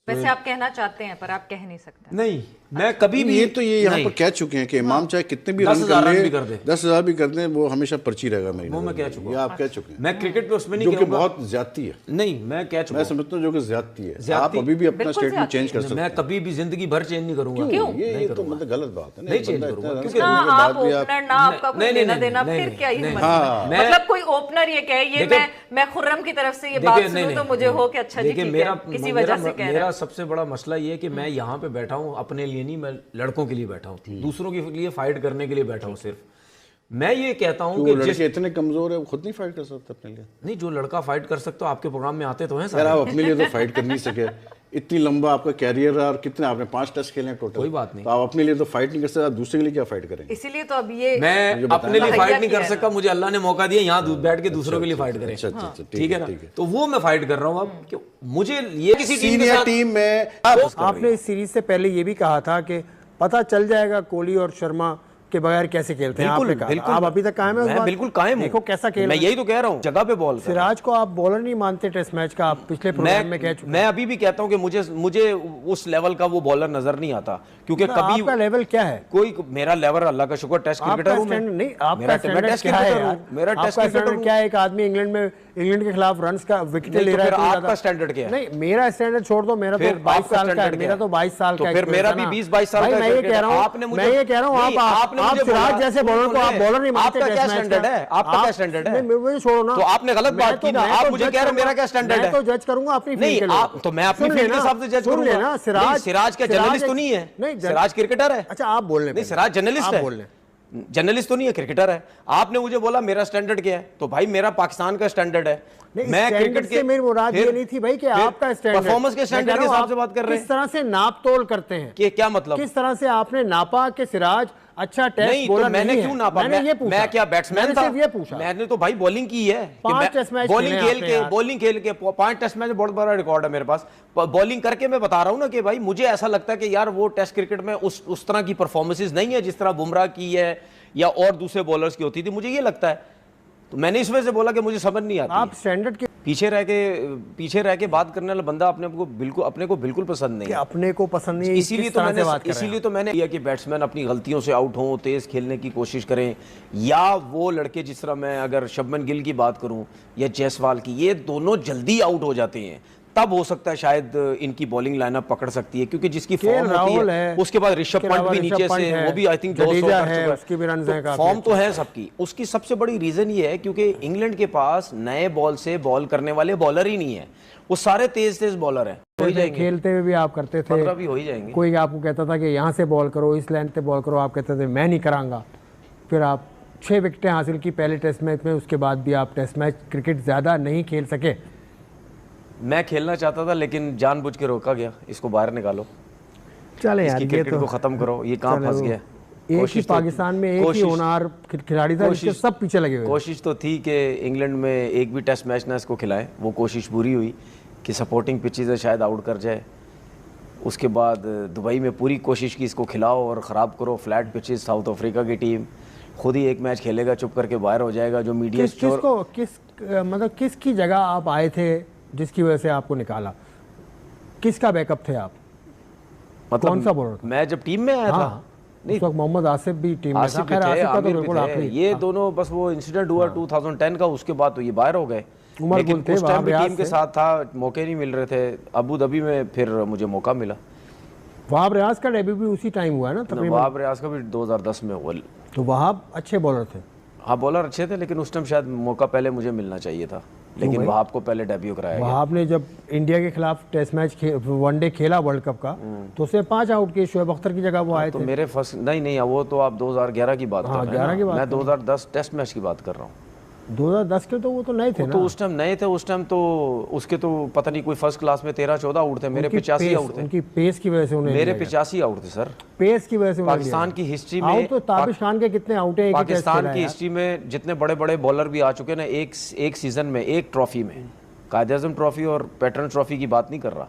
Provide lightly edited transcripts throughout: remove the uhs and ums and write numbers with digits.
वैसे आप कहना चाहते हैं पर आप कह नहीं सकते। नहीं, मैं कभी भी ये यहाँ पर कह चुके हैं कि इमाम चाहे कितने भी रन कर ले, 10,000 भी कर दें, वो हमेशा पर्ची रहेगा मेरी। वो मैं कह चुका हूँ, आप कह चुके हैं। मैं क्रिकेट पे उसमें नहीं जो कि कहूँगा, बहुत ज्यादती है। नहीं मैं कह चुका मैं समझता हूँ जो कि ज्यादती है। आप अभी भी अपना स्टेटमेंट चेंज कर सकते हैं। मैं कभी भी जिंदगी भर चेंज नहीं करूंगा। क्यों? ये तो मतलब गलत बात है। नहीं चेंज करूंगा क्योंकि आप ओपनर ना आपका कोई लेना देना, फिर क्या हिम्मत? मतलब कोई ओपनर ये कहे ये मैं खुर्रम की तरफ से ये बात सुनूं तो मुझे हो कि अच्छा जी ठीक है, किसी वजह से कह रहा है। मेरा सबसे बड़ा मसला ये है कि मैं यहाँ पे बैठा हूँ अपने लिए नहीं, मैं लड़कों के लिए बैठा हूँ, दूसरों के लिए फाइट करने के लिए बैठा हूँ। सिर्फ मैं ये कहता हूँ कि लड़के इतने कमजोर है वो खुद नहीं फाइट कर सकते अपने लिए। नहीं, जो लड़का फाइट कर सकता आपके प्रोग्राम में आते तो हैं सर। आप अपने लिए तो फाइट कर नहीं सके, इतनी लंबा आपका कैरियर है और कितने आपने 5 टेस्ट खेले हैं टोटल। कोई बात नहीं, तो आप अपने लिए तो फाइट नहीं कर सकते, दूसरे के लिए क्या फाइट करेंगे? इसीलिए तो अब ये मैं अपने लिए फाइट नहीं कर सकता, मुझे अल्लाह ने मौका दिया यहाँ बैठ के दूसरों के लिए फाइट करें। ठीक है ना, तो वो मैं फाइट कर रहा हूँ अब। क्यों मुझे ये किसी टीम में आपने इस सीरीज से पहले ये भी कहा था कि पता चल जाएगा कोहली और शर्मा के बगैर कैसे खेलते हैं। आपने कहा, आप अभी तक कायम है? मैं बिल्कुल कायम हूं। देखो कैसा खेल, मैं यही तो कह रहा हूं, जगह पे बॉल। सिराज को आप बॉलर नहीं मानते टेस्ट मैच का, आप पिछले प्रोग्राम में कह चुके। मैं अभी भी कहता हूं कि मुझे उस लेवल का वो बॉलर नजर नहीं आता, क्योंकि कभी आपका लेवल क्या है? कोई मेरा लेवल अल्लाह का शुक्र टेस्ट क्रिकेटर हूं मैं। नहीं, आपका स्टैंडर्ड क्या है? मेरा टेस्ट क्रिकेटर क्या है? एक आदमी इंग्लैंड के खिलाफ रन्स का विकेट ले रहा है, आपका स्टैंडर्ड क्या है? नहीं, मेरा स्टैंडर्ड छोड़ दो, मेरा तो 22 साल का है। मेरा तो 22 साल का है। फिर मेरा भी 20-22 साल का है। मैं ये कह रहा हूं आप सिराज जैसे बॉलर को आप बॉलर नहीं मानते। आपका क्या स्टैंडर्ड है? आपका क्या स्टैंडर्ड है? मुझे छोड़ो ना, तो आपने गलत बात की ना। आप मुझे कह रहे हैं मेरा क्या स्टैंडर्ड है? मैं तो जज करूंगा अपनी फील्ड के लिए। तो मैं अपनी फील्ड के हिसाब से जज करूंगा। सिराज क्या जर्नलिस्ट तो नहीं है? नहीं, सिराज क्रिकेटर है। अच्छा, आप बोल रहे हैं सिराज जर्नलिस्ट है? जर्नलिस्ट तो नहीं है, क्रिकेटर है। आपने मुझे बोला मेरा स्टैंडर्ड क्या है, तो भाई मेरा पाकिस्तान का स्टैंडर्ड है। मैं क्रिकेट के मेरी मुराद ये नहीं थी भाई कि आपका स्टैंडर्ड, परफॉर्मेंस के स्टैंडर्ड के हिसाब से बात कर रहे हैं। किस तरह से नाप तोल करते हैं, कि क्या मतलब? किस तरह से आपने नापा कि सिराज अच्छा टेस्ट बॉलर नहीं है? मैंने क्यों नापा? मैं क्या बैट्समैन था? ये पूछा मैंने तो भाई बॉलिंग की है। 5 टेस्ट मैच बॉलिंग खेल के 5 टेस्ट मैच बहुत बड़ा रिकॉर्ड है मेरे पास। बॉलिंग करके मैं बता रहा हूं ना कि भाई मुझे ऐसा लगता है कि यार वो टेस्ट क्रिकेट में उस तरह की परफॉर्मेंसेस नहीं है जिस तरह बुमराह की है या और दूसरे बॉलर्स की होती थी, मुझे ये लगता है। तो मैंने इस वजह से बोला कि मुझे समझ नहीं आती। आप स्टैंडर्ड के पीछे रह के बात करने वाला बंदा अपने को बिल्कुल पसंद नहीं है। अपने को पसंद नहीं है, इसीलिए तो मैंने किया कि बैट्समैन अपनी गलतियों से आउट हों, तेज खेलने की कोशिश करें, या वो लड़के जिस तरह मैं अगर शुभमन गिल की बात करूं या जायसवाल की, ये दोनों जल्दी आउट हो जाते हैं, तब हो सकता है शायद इनकी बॉलिंग लाइनअप पकड़ सकती है, क्योंकि जिसकी फॉर्म होती है। उसके बाद ऋषभ पंत भी नीचे से, वो भी आई थिंक 200 है, उसकी भी रन्स हैं, फॉर्म तो है सबकी। उसकी सबसे बड़ी रीजन ये है क्योंकि इंग्लैंड के पास नए बॉल से बॉल करने वाले बॉलर ही नहीं है, वो सारे तेज बॉलर हैं। खेलते हुए भी आप करते थे, 15 भी हो ही जाएंगे। कोई आपको कहता था कि यहाँ से बॉल करो, इस लाइन पे बॉल करो, आप कहते थे मैं नहीं करांगा। फिर आप 6 विकेटें हासिल की पहले टेस्ट मैच में, उसके बाद भी आप टेस्ट मैच क्रिकेट ज्यादा नहीं खेल सके। मैं खेलना चाहता था लेकिन जानबूझ के रोका गया, इसको बाहर निकालो, चले यार क्रिकेट को खत्म करो, ये कहाँ फंस गया। एक ही पाकिस्तान में एक ही होनहार खिलाड़ी था जिसके सब पीछे लगे हुए। कोशिश तो थी कि इंग्लैंड में एक भी टेस्ट मैच ना इसको खिलाए, वो कोशिश पूरी हुई कि सपोर्टिंग पिचेस है शायद आउट कर जाए। उसके बाद दुबई में पूरी कोशिश की इसको खिलाओ और ख़राब करो, फ्लैट पिचेस, साउथ अफ्रीका की टीम खुद ही एक मैच खेलेगा, चुप करके बाहर हो जाएगा। जो मीडिया किसकी जगह आप आए थे जिसकी वजह से आपको निकाला? किसका बैकअप थे आप? मतलब कौन सा बॉलर? मैं जब टीम में आया था, नहीं उस वक्त मोहम्मद आसिफ भी टीम में था। खैर आसिफ का तो बिल्कुल आखिरी, ये दोनों बस वो इंसिडेंट हुआ 2010 का, उसके बाद तो ये बाहर हो गए। लेकिन उस टाइम भी टीम के साथ था, मौके नहीं मिल रहे थे। अबू धाबी में फिर मुझे मौका मिला। वहाब रियाज का डेब्यू भी उसी टाइम हुआ है ना तकरीबन? वहाब रियाज का भी 2010 में हुआ। तो वहाब अच्छे बॉलर थे? हाँ, बॉलर अच्छे थे, लेकिन उस टाइम शायद मौका पहले मुझे मिलना चाहिए था, लेकिन वहाब को पहले डेब्यू कराया गया। वहाब ने जब इंडिया के खिलाफ टेस्ट मैच वनडे खेला वर्ल्ड कप का, तो उसने 5 आउट किए, शोएब अख्तर की जगह वो आए तो थे। मेरे फर्स्ट नहीं, वो तो आप 2011 की बात कर रहे हैं। मैं 2010 टेस्ट मैच की बात कर रहा हूँ। 2010 के तो वो तो नए थे ना? तो उस टाइम नए थे, उस टाइम तो उसके तो पता नहीं कोई फर्स्ट क्लास में 13-14 आउट थे, मेरे 85 आउट थे। उनकी पेस की वजह से उन्हें, मेरे 85 आउट थे सर, पेस की वजह से। पाकिस्तान की हिस्ट्री में तो ताबिश खान के कितने आउट है पाकिस्तान की हिस्ट्री में? जितने बड़े बड़े बॉलर भी आ चुके ना एक सीजन में, एक ट्रॉफी में, कायद आज़म ट्रॉफी और पैटर्न ट्रॉफी की बात नहीं कर रहा,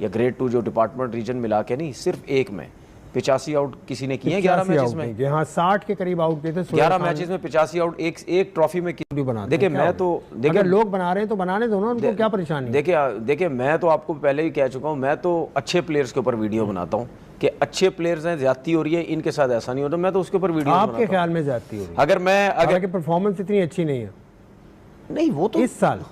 या ग्रेड 2 जो डिपार्टमेंट रीजन मिला के नहीं, सिर्फ एक में 85 आउट किसी ने किए 11 मैचेस में? हाँ 60 के करीब आउट किए थे 11 मैचेस में 85 आउट, एक ट्रॉफी में बना। देखिए मैं तो अगर लोग बना रहे हैं तो बनाने दो ना, उनको क्या परेशानी? देखिए मैं तो आपको पहले ही कह चुका हूँ, मैं तो अच्छे प्लेयर्स के ऊपर वीडियो बनाता हूँ कि अच्छे प्लेयर्स हैं, ज्यादती हो रही है, इनके साथ ऐसा नहीं होता, मैं तो उसके ऊपर वीडियो बनाता हूँ। आपके ख्याल में ज्यादती हो रही है? अगर परफॉर्मेंस इतनी अच्छी नहीं है नहीं, वो तो इस साल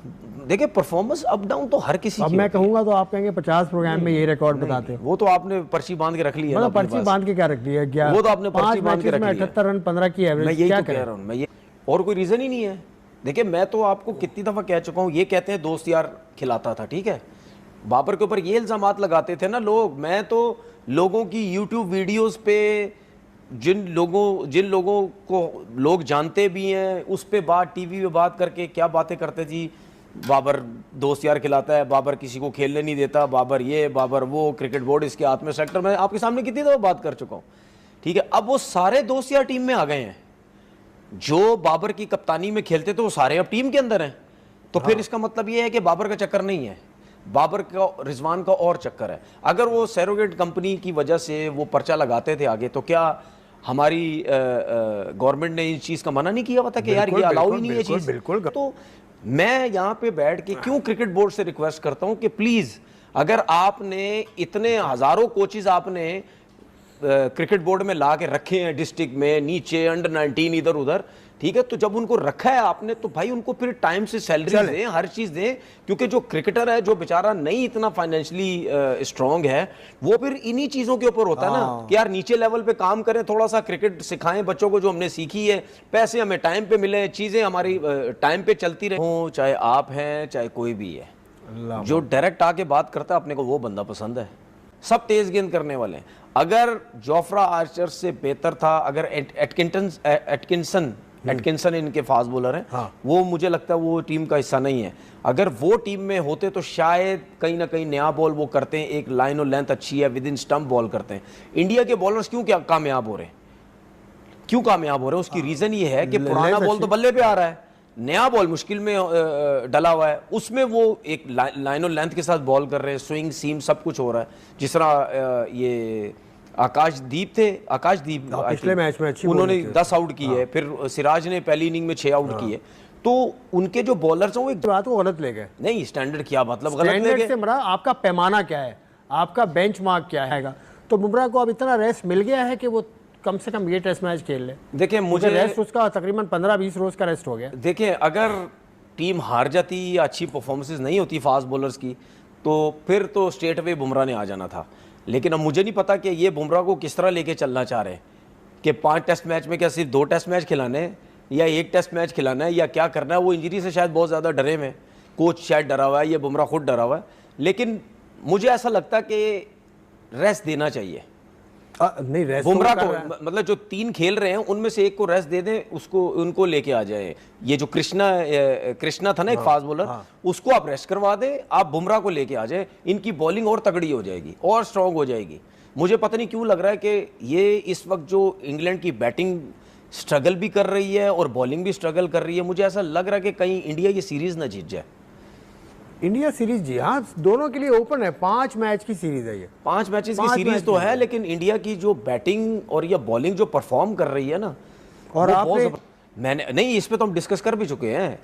देखिए परफॉर्मेंस अप डाउन तो हर किसी अब की। मैं कहूंगा तो आप कहेंगे 50 प्रोग्राम में ये रिकॉर्ड बताते हैं। वो तो आपने पर्ची बांध के रख ली है, मतलब पर्ची बांध के क्या रख ली है? वो तो आपने पर्ची बांध के रख ली है। 78 रन 15 की एवरेज, मैं यही क्या तो कह रहा हूँ, मैं ये और कोई रीजन ही नहीं है। देखिए मैं तो आपको कितनी दफा कह चुका हूँ, ये कहते हैं दोस्त यार खिलाता था, ठीक है, बाबर के ऊपर ये इल्जामात लगाते थे ना लोग। मैं तो लोगों की यूट्यूब वीडियोस पे जिन लोगों को लोग जानते भी हैं, उस पे बात टीवी पे बात करके क्या बातें करते थी, बाबर दोस्त यार खिलाता है, बाबर किसी को खेलने नहीं देता, बाबर ये बाबर वो, क्रिकेट बोर्ड इसके हाथ में, सेक्टर में आपके सामने कितनी दफा बात कर चुका हूँ, ठीक है। अब वो सारे दोस्त यार टीम में आ गए हैं, जो बाबर की कप्तानी में खेलते थे वो सारे अब टीम के अंदर हैं। तो फिर इसका मतलब ये है कि बाबर का चक्कर नहीं है, बाबर का रिजवान का और चक्कर है। अगर वो सैरोगेट कंपनी की वजह से वो पर्चा लगाते थे आगे, तो क्या हमारी गवर्नमेंट ने इस चीज़ का मना नहीं किया हुआ था कि यार ये अलाउ ही नहीं है चीज़? बिल्कुल। तो मैं यहाँ पे बैठ के क्यों क्रिकेट बोर्ड से रिक्वेस्ट करता हूँ कि प्लीज़, अगर आपने इतने हज़ारों कोचेज आपने क्रिकेट बोर्ड में ला के रखे हैं, डिस्ट्रिक्ट में नीचे अंडर 19 इधर उधर, ठीक है, तो जब उनको रखा है आपने तो भाई उनको फिर टाइम से सैलरी दें, हर चीज दें। क्योंकि जो क्रिकेटर है, जो बेचारा नहीं इतना फाइनेंशियली स्ट्रांग है, वो फिर इन्हीं चीजों के ऊपर होता है ना कि यार नीचे लेवल पे काम करें, थोड़ा सा क्रिकेट सिखाएं बच्चों को जो हमने सीखी है, पैसे हमें टाइम पे मिले, चीजें हमारी टाइम पे चलती रहे। चाहे आप हैं चाहे कोई भी है, जो डायरेक्ट आके बात करता है अपने को वो बंदा पसंद है। सब तेज गेंद करने वाले हैं। अगर जोफ्रा आर्चर से बेहतर था, अगर एटकिंसन इनके फास्ट बॉलर हैं, वो मुझे लगता है वो टीम का हिस्सा नहीं है। अगर वो टीम में होते तो शायद कहीं ना कहीं नया बॉल वो करते हैं, एक लाइन और लेंथ अच्छी है, विद इन स्टंप बॉल करते हैं। इंडिया के बॉलर्स क्यों क्या कामयाब हो रहे हैं, क्यों कामयाब हो रहे हैं? उसकी रीजन ये है कि पुराना बॉल तो बल्ले पे आ रहा है, नया बॉल मुश्किल में डला हुआ है, उसमें वो एक लाइन और लेंथ के साथ बॉल कर रहे हैं, स्विंग सीम सब कुछ हो रहा है। जिस तरह ये आकाशदीप थे, आकाशदीप पिछले मैच में अच्छी उन्होंने 10 आउट की है, फिर सिराज ने पहली इनिंग में 6 आउट किए। तो उनके जो बॉलर्स हैं वो एक बात को गलत ले गए। नहीं, स्टैंडर्ड क्या मतलब गलत ले गए? से मरा आपका पैमाना क्या है, आपका बेंचमार्क क्या है? तो बुमराह को अब इतना रेस्ट मिल गया है कि वो कम से कम ये टेस्ट मैच खेल ले। देखिए मुझे रेस्ट उसका तकरीबन 15-20 रोज का रेस्ट हो गया। देखिए अगर टीम हार जाती या अच्छी परफॉर्मेंसेस नहीं होती फास्ट बॉलर्स की, तो फिर तो स्ट्रेट अवे बुमराह ने आ जाना था। लेकिन अब मुझे नहीं पता कि ये बुमराह को किस तरह लेके चलना चाह रहे हैं, कि 5 टेस्ट मैच में क्या सिर्फ 2 टेस्ट मैच खिलाने हैं या 1 टेस्ट मैच खिलाना है या क्या करना है? वो इंजरी से शायद बहुत ज़्यादा डरे में, कोच शायद डरा हुआ है, ये बुमराह खुद डरा हुआ है। लेकिन मुझे ऐसा लगता है कि रेस्ट देना चाहिए नहीं, रेस्ट बुमराह को, मतलब जो 3 खेल रहे हैं उनमें से एक को रेस्ट दे दें, उसको उनको लेके आ जाए। ये जो कृष्णा था ना एक फास्ट बॉलर, उसको आप रेस्ट करवा दें, आप बुमराह को लेके आ जाए, इनकी बॉलिंग और तगड़ी हो जाएगी और स्ट्रांग हो जाएगी। मुझे पता नहीं क्यों लग रहा है कि ये इस वक्त जो इंग्लैंड की बैटिंग स्ट्रगल भी कर रही है और बॉलिंग भी स्ट्रगल कर रही है, मुझे ऐसा लग रहा है कि कहीं इंडिया ये सीरीज ना जीत जाए। इंडिया सीरीज जी हाँ, दोनों के लिए ओपन है, 5 मैच की सीरीज है ये। 5 मैचेस की सीरीज तो है, लेकिन इंडिया की जो बैटिंग और या बॉलिंग जो परफॉर्म कर रही है ना, और आपने मैंने नहीं, इस पे तो हम डिस्कस कर भी चुके हैं।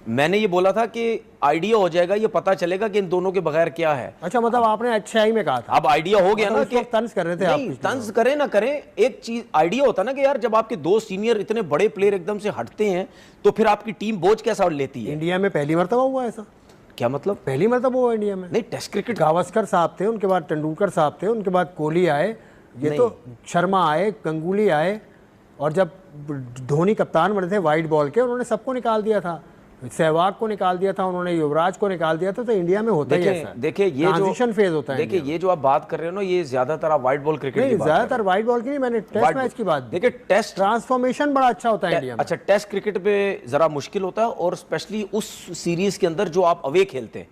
मैंने ये बोला था कि आइडिया हो जाएगा, ये पता चलेगा कि इन दोनों के बगैर क्या है। अच्छा, मतलब आपने अच्छाई में कहा था। अब आइडिया हो गया ना कि तंज कर रहे थे आप। तंज करें ना करें, एक चीज आइडिया होता ना कि यार जब आपके 2 सीनियर इतने बड़े प्लेयर एकदम से हटते हैं तो फिर आपकी टीम बोझ कैसा लेती है। इंडिया में पहली मरतबा हुआ ऐसा? क्या मतलब पहली मरतबा हुआ इंडिया में? नहीं, टेस्ट क्रिकेट गावस्कर साहब थे, उनके बाद तेंदुलकर साहब थे, उनके बाद कोहली आए, ये तो शर्मा आए, गंगुली आए, और जब धोनी कप्तान बने थे वाइट बॉल के, उन्होंने सबको निकाल दिया था, सहवाग को निकाल दिया था उन्होंने, युवराज को निकाल दिया था। तो इंडिया में होता ही ऐसा। देखिए ये ट्रांजिशन फेज होता है। देखिए ये जो आप बात कर रहे हो ना, ये ज्यादातर आप व्हाइट बॉल क्रिकेट की बात, ज्यादातर व्हाइट बॉल की नहीं, मैंने टेस्ट मैच की बात। देखिए टेस्ट ट्रांसफॉर्मेशन बड़ा अच्छा होता है इंडिया में। अच्छा, टेस्ट क्रिकेट पे जरा मुश्किल होता है, और स्पेशली उस सीरीज के अंदर जो आप अवे खेलते हैं।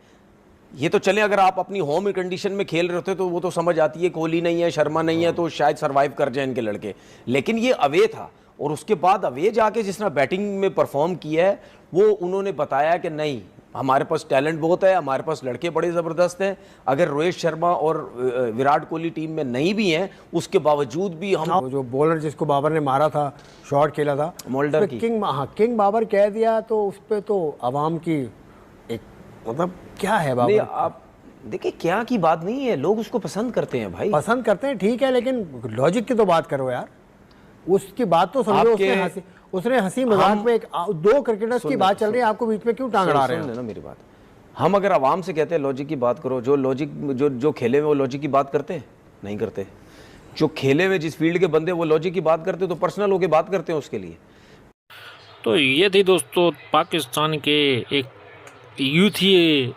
ये तो चले अगर आप अपनी होम कंडीशन में खेल रहे होते तो वो तो समझ आती है, कोहली नहीं है, शर्मा नहीं है, तो शायद सरवाइव कर जाए इनके लड़के। लेकिन ये अवे था, और उसके बाद अवे जाके जिस तरह बैटिंग में परफॉर्म किया है, वो उन्होंने बताया कि नहीं, हमारे पास टैलेंट बहुत है, हमारे पास लड़के बड़े ज़बरदस्त हैं। अगर रोहित शर्मा और विराट कोहली टीम में नहीं भी हैं, उसके बावजूद भी हम जो बॉलर जिसको बाबर ने मारा था, शॉट खेला था मोल्डर की, किंग बाबर कह दिया, तो उस पर तो आवाम की एक मतलब क्या है बाबर। आप देखिए क्या की बात नहीं है, लोग उसको पसंद करते हैं भाई, पसंद करते हैं, ठीक है, लेकिन लॉजिक की तो बात करो यार, उसकी बात तो समझो। उसने हंसी मजाक में दो क्रिकेटर्स की बात चल रही है, आपको बीच में क्यों टांग अड़ा रहे हैं? ना मेरी बात, हम अगर आवाम से कहते हैं लॉजिक की बात करो, जो लॉजिक जो खेले में वो लॉजिक की बात करते हैं? नहीं करते। जो खेले में जिस फील्ड के बंदे वो लॉजिक की बात करते हैं, तो पर्सनल होके बात करते हैं उसके लिए। तो ये थी दोस्तों पाकिस्तान के एक यूथी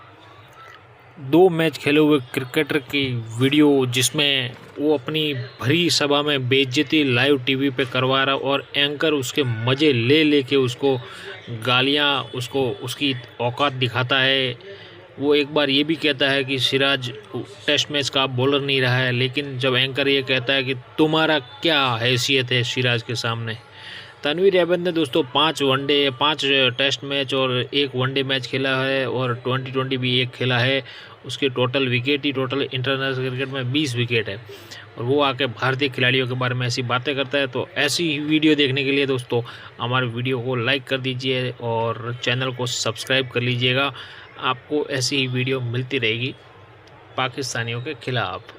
2 मैच खेले हुए क्रिकेटर की वीडियो, जिसमें वो अपनी भरी सभा में बेइज्जती लाइव टीवी पे करवा रहा और एंकर उसके मज़े ले लेके उसको गालियां, उसको उसकी औकात दिखाता है। वो एक बार ये भी कहता है कि सिराज टेस्ट मैच का बॉलर नहीं रहा है, लेकिन जब एंकर ये कहता है कि तुम्हारा क्या हैसियत है सिराज के सामने। तनवीर अहमद ने दोस्तों 5 वनडे, 5 टेस्ट मैच और 1 वनडे मैच खेला है और 2020 भी 1 खेला है। उसके टोटल इंटरनेशनल क्रिकेट में 20 विकेट है और वो आके भारतीय खिलाड़ियों के बारे में ऐसी बातें करता है। तो ऐसी ही वीडियो देखने के लिए दोस्तों हमारे वीडियो को लाइक कर दीजिए और चैनल को सब्सक्राइब कर लीजिएगा। आपको ऐसी ही वीडियो मिलती रहेगी पाकिस्तानियों के खिलाफ।